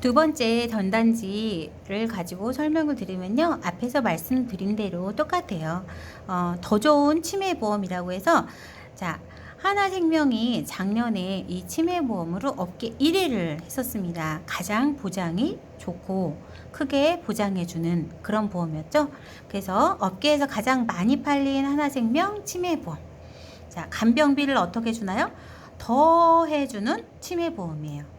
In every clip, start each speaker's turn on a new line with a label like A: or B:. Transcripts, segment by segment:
A: 두 번째 전단지를 가지고 설명을 드리면요. 앞에서 말씀드린 대로 똑같아요. 더 좋은 치매보험이라고 해서, 자, 하나생명이 작년에 이 치매보험으로 업계 1위를 했었습니다. 가장 보장이 좋고 크게 보장해주는 그런 보험이었죠. 그래서 업계에서 가장 많이 팔린 하나생명 치매보험. 자, 간병비를 어떻게 주나요? 더 해주는 치매보험이에요.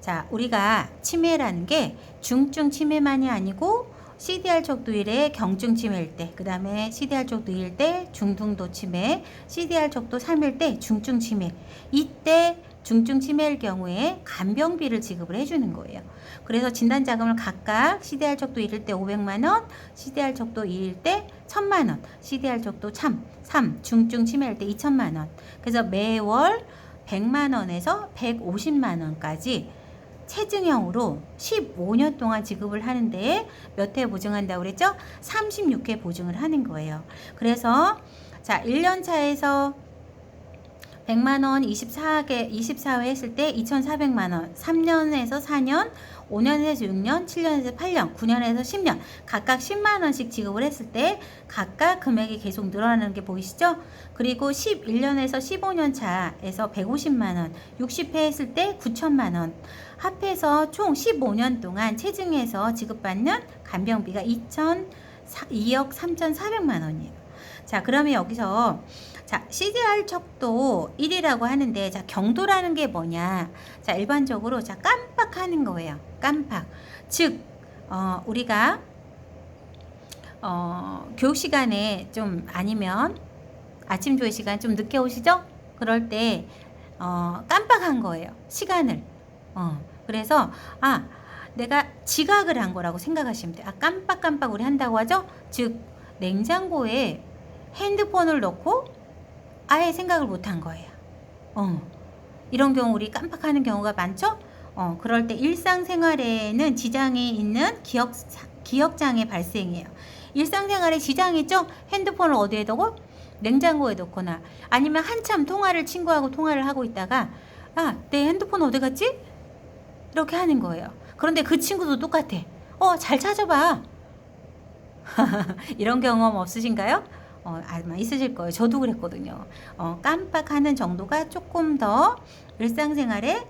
A: 자, 우리가 치매라는 게 중증 치매만이 아니고 CDR 척도 1의 경증 치매일 때, 그 다음에 CDR 척도 2일 때 중등도 치매, CDR 척도 3일 때 중증 치매, 이때 중증 치매일 경우에 간병비를 지급을 해주는 거예요. 그래서 진단자금을 각각 CDR 척도 1일 때 500만원, CDR 척도 2일 때 1000만원, CDR 척도 3, 중증 치매일 때 2000만원. 그래서 매월 100만원에서 150만원까지 체증형으로 15년 동안 지급을 하는데 몇 회 보증한다고 그랬죠? 36회 보증을 하는 거예요. 그래서 자, 1년 차에서 100만원 24회 했을 때 2,400만원, 3년에서 4년, 5년에서 6년, 7년에서 8년, 9년에서 10년 각각 10만원씩 지급을 했을 때 각각 금액이 계속 늘어나는 게 보이시죠? 그리고 11년에서 15년 차에서 150만원, 60회 했을 때 9천만원, 합해서 총 15년 동안 체증해서 지급받는 간병비가 2억 3,400만원이에요. 자, 그러면 여기서 자, CDR 척도 1이라고 하는데, 자, 경도라는 게 뭐냐? 자, 일반적으로 자, 깜빡하는 거예요. 깜빡. 즉, 우리가 교육 시간에 좀 아니면 아침 조회 시간 좀 늦게 오시죠? 그럴 때 깜빡한 거예요. 시간을. 그래서 내가 지각을 한 거라고 생각하시면 돼요. 깜빡깜빡 우리 한다고 하죠? 즉, 냉장고에 핸드폰을 넣고 아예 생각을 못한 거예요. 이런 경우 우리 깜빡하는 경우가 많죠? 그럴 때 일상생활에는 지장이 있는 기억장애 발생이에요. 일상생활에 지장이 있죠? 핸드폰을 어디에 두고? 냉장고에 놓거나, 아니면 한참 친구하고 통화를 하고 있다가 내 핸드폰 어디 갔지? 이렇게 하는 거예요. 그런데 그 친구도 똑같아. 잘 찾아봐. 이런 경험 없으신가요? 아마 있으실 거예요. 저도 그랬거든요. 깜빡하는 정도가 조금 더 일상생활에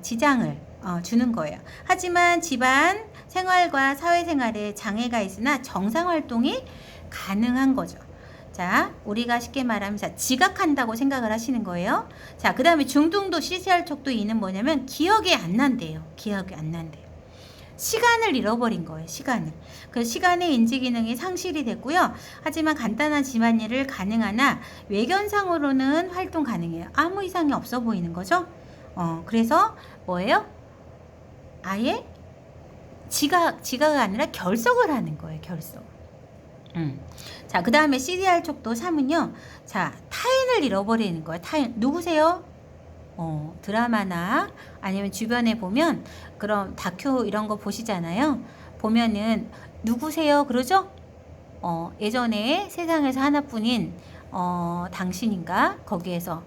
A: 지장을 주는 거예요. 하지만 집안 생활과 사회생활에 장애가 있으나 정상활동이 가능한 거죠. 자, 우리가 쉽게 말하면 지각한다고 생각을 하시는 거예요. 자, 그 다음에 중등도 CDR 척도 2는 뭐냐면 기억이 안 난대요. 기억이 안 난대요. 시간을 잃어버린 거예요. 시간을. 그 시간의 인지 기능이 상실이 됐고요. 하지만 간단한 집안일을 가능하나 외견상으로는 활동 가능해요. 아무 이상이 없어 보이는 거죠. 그래서 뭐예요? 아예 지각이 아니라 결석을 하는 거예요. 결석. 자, 그 다음에 CDR 척도 3은요. 자, 타인을 잃어버리는 거예요. 타인. 누구세요? 드라마나 아니면 주변에 보면 그런 다큐 이런 거 보시잖아요. 보면은 누구세요? 그러죠? 예전에 세상에서 하나뿐인 당신인가? 거기에서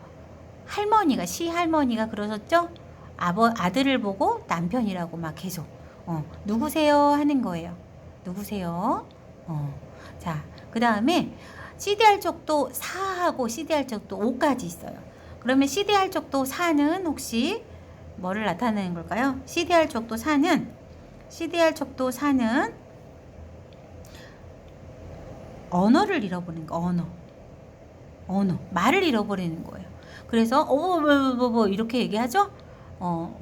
A: 할머니가 시할머니가 그러셨죠? 아들을 보고 남편이라고 막 계속 누구세요? 하는 거예요. 누구세요? 자, 그 다음에 CDR 척도 4하고 CDR 척도 5까지 있어요. 그러면 CDR 척도 4는 혹시 뭐를 나타내는 걸까요? CDR 척도 4는 언어를 잃어버리는 거. 언어. 말을 잃어버리는 거예요. 그래서 뭐 이렇게 얘기하죠?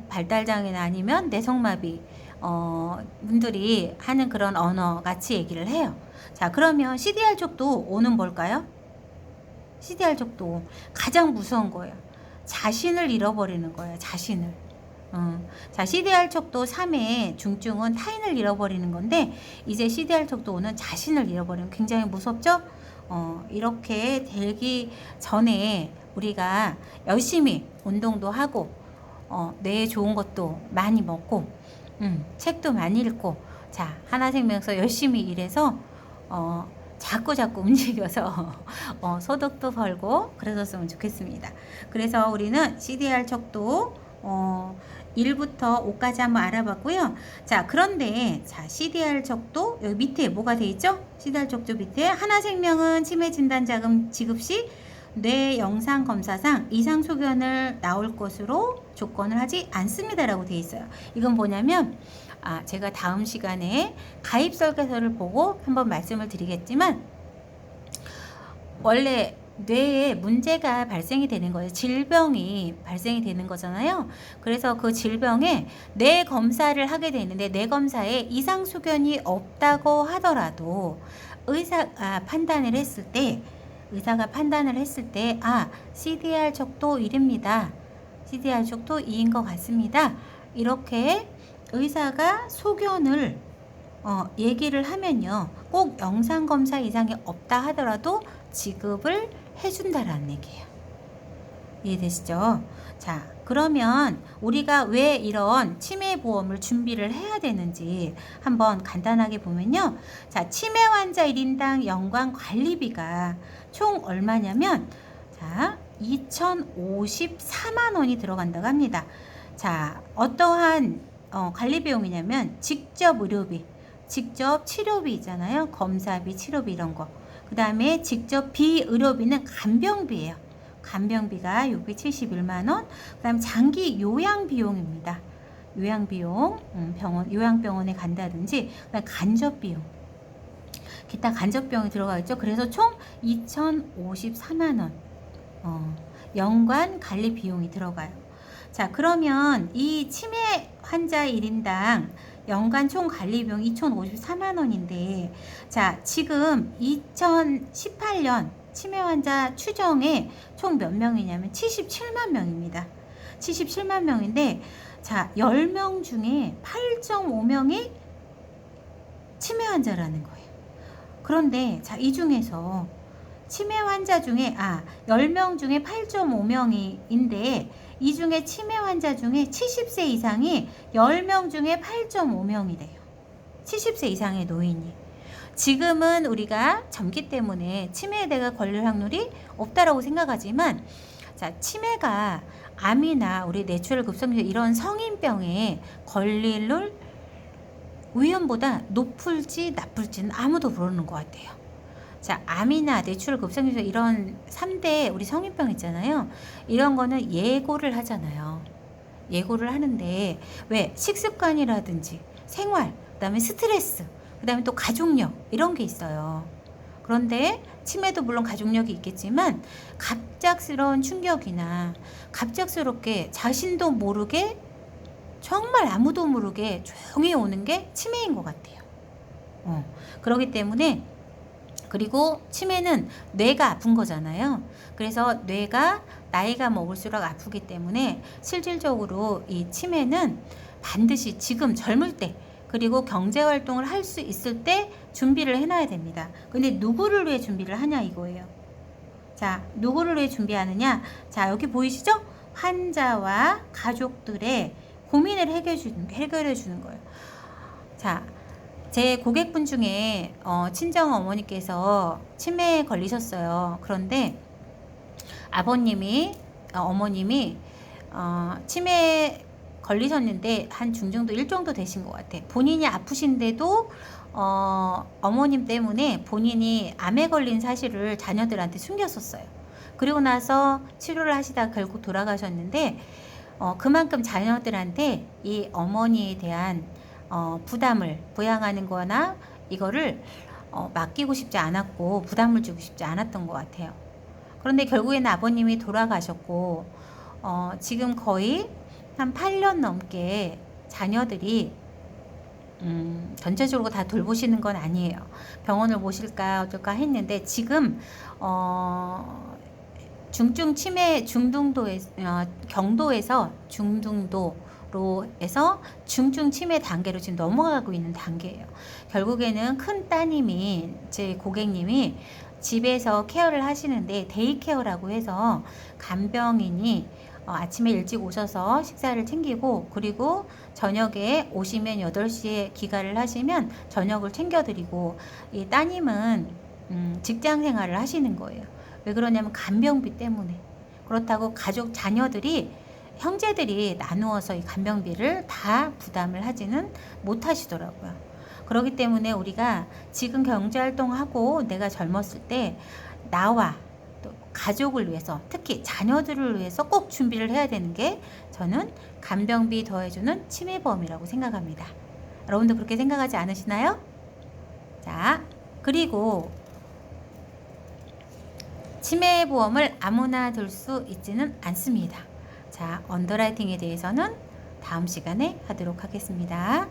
A: 발달장애나 아니면 내성마비 분들이 하는 그런 언어 같이 얘기를 해요. 자, 그러면 CDR 척도 5는 뭘까요? CDR 척도 가장 무서운 거예요. 자신을 잃어버리는 거예요. 자신을. 자, CDR 척도 3의 중증은 타인을 잃어버리는 건데, 이제 CDR 척도 5는 자신을 잃어버리는 굉장히 무섭죠? 이렇게 되기 전에 우리가 열심히 운동도 하고 뇌에 좋은 것도 많이 먹고 책도 많이 읽고, 자, 하나생명에서 열심히 일해서 자꾸 움직여서 소득도 벌고 그러셨으면 좋겠습니다. 그래서 우리는 CDR 척도 1부터 5까지 한번 알아봤고요. 자, 그런데 자, CDR 척도 여기 밑에 뭐가 돼 있죠? CDR 척도 밑에 하나생명은 치매 진단 자금 지급 시 뇌 영상 검사상 이상 소견을 나올 것으로 조건을 하지 않습니다라고 돼 있어요. 이건 뭐냐면 제가 다음 시간에 가입 설계서를 보고 한번 말씀을 드리겠지만 원래 뇌에 문제가 발생이 되는 거예요. 질병이 발생이 되는 거잖아요. 그래서 그 질병에 뇌 검사를 하게 되는데 뇌 검사에 이상 소견이 없다고 하더라도 의사가 판단을 했을 때 CDR 척도 1입니다. CDR 척도 2인 것 같습니다. 이렇게 의사가 소견을 얘기를 하면요. 꼭 영상검사 이상이 없다 하더라도 지급을 해준다라는 얘기예요. 이해되시죠? 자, 그러면 우리가 왜 이런 치매보험을 준비를 해야 되는지 한번 간단하게 보면요. 자, 치매 환자 1인당 연간 관리비가 총 얼마냐면 자, 2,054만 원이 들어간다고 합니다. 자, 어떠한 관리비용이냐면 직접 의료비, 직접 치료비 있잖아요. 검사비, 치료비 이런 거. 그 다음에 직접 비의료비는 간병비예요. 간병비가 671만원. 그 다음 장기 요양비용입니다. 요양비용, 요양병원에 간다든지, 그 다음 간접비용. 기타 간접비용이 들어가 있죠. 그래서 총 2,054만원. 연간 관리 비용이 들어가요. 자, 그러면 이 치매 환자 1인당 연간 총 관리 비용 2,054만 원인데 자, 지금 2018년 치매 환자 추정에 총 몇 명이냐면 77만 명입니다. 77만 명인데 자, 10명 중에 8.5명이 치매 환자라는 거예요. 그런데 자, 이 중에서 치매 환자 중에 10명 중에 8.5명인데 이 중에 치매 환자 중에 70세 이상이 10명 중에 8.5명이래요. 70세 이상의 노인이. 지금은 우리가 젊기 때문에 치매에 대해 걸릴 확률이 없다라고 생각하지만 자, 치매가 암이나 우리 뇌출혈 급성장 이런 성인병에 걸릴 위험보다 높을지 나쁠지는 아무도 모르는 것 같아요. 자, 암이나 뇌출혈 급성장 이런 3대 우리 성인병 있잖아요. 이런 거는 예고를 하잖아요. 예고를 하는데 왜 식습관이라든지 생활, 그다음에 스트레스, 그다음에 또 가족력 이런 게 있어요. 그런데 치매도 물론 가족력이 있겠지만 갑작스러운 충격이나 갑작스럽게 자신도 모르게 정말 아무도 모르게 조용히 오는 게 치매인 것 같아요. 그렇기 때문에 그리고 치매는 뇌가 아픈 거잖아요. 그래서 뇌가 나이가 먹을수록 아프기 때문에 실질적으로 이 치매는 반드시 지금 젊을 때 그리고 경제활동을 할 수 있을 때 준비를 해놔야 됩니다. 근데 누구를 위해 준비를 하냐 이거예요. 자, 누구를 위해 준비하느냐? 자, 여기 보이시죠? 환자와 가족들의 고민을 해결해 주는 거예요. 자, 제 고객분 중에 친정 어머니께서 치매에 걸리셨어요. 그런데 어머님이 치매에 걸리셨는데 한 중정도 1정도 되신 것 같아. 본인이 아프신데도 어머님 때문에 본인이 암에 걸린 사실을 자녀들한테 숨겼었어요. 그리고 나서 치료를 하시다 결국 돌아가셨는데 그만큼 자녀들한테 이 어머니에 대한 부담을 부양하는 거나 이거를 맡기고 싶지 않았고 부담을 주고 싶지 않았던 것 같아요. 그런데 결국에는 아버님이 돌아가셨고 지금 거의 한 8년 넘게 자녀들이 전체적으로 다 돌보시는 건 아니에요. 병원을 모실까 어쩔까 했는데 지금 중증 치매 경도에서 중등도로 해서 중증 치매 단계로 지금 넘어가고 있는 단계예요. 결국에는 큰 따님이 제 고객님이 집에서 케어를 하시는데 데이케어라고 해서 간병인이 아침에 일찍 오셔서 식사를 챙기고 그리고 저녁에 오시면 8시에 귀가를 하시면 저녁을 챙겨드리고 이 따님은 직장 생활을 하시는 거예요. 왜 그러냐면 간병비 때문에. 그렇다고 가족 자녀들이 형제들이 나누어서 이 간병비를 다 부담을 하지는 못하시더라고요. 그렇기 때문에 우리가 지금 경제활동하고 내가 젊었을 때 나와 또 가족을 위해서, 특히 자녀들을 위해서 꼭 준비를 해야 되는 게 저는 간병비 더해주는 치매보험이라고 생각합니다. 여러분도 그렇게 생각하지 않으시나요? 자, 그리고 치매보험을 아무나 들 수 있지는 않습니다. 자, 언더라이팅에 대해서는 다음 시간에 하도록 하겠습니다.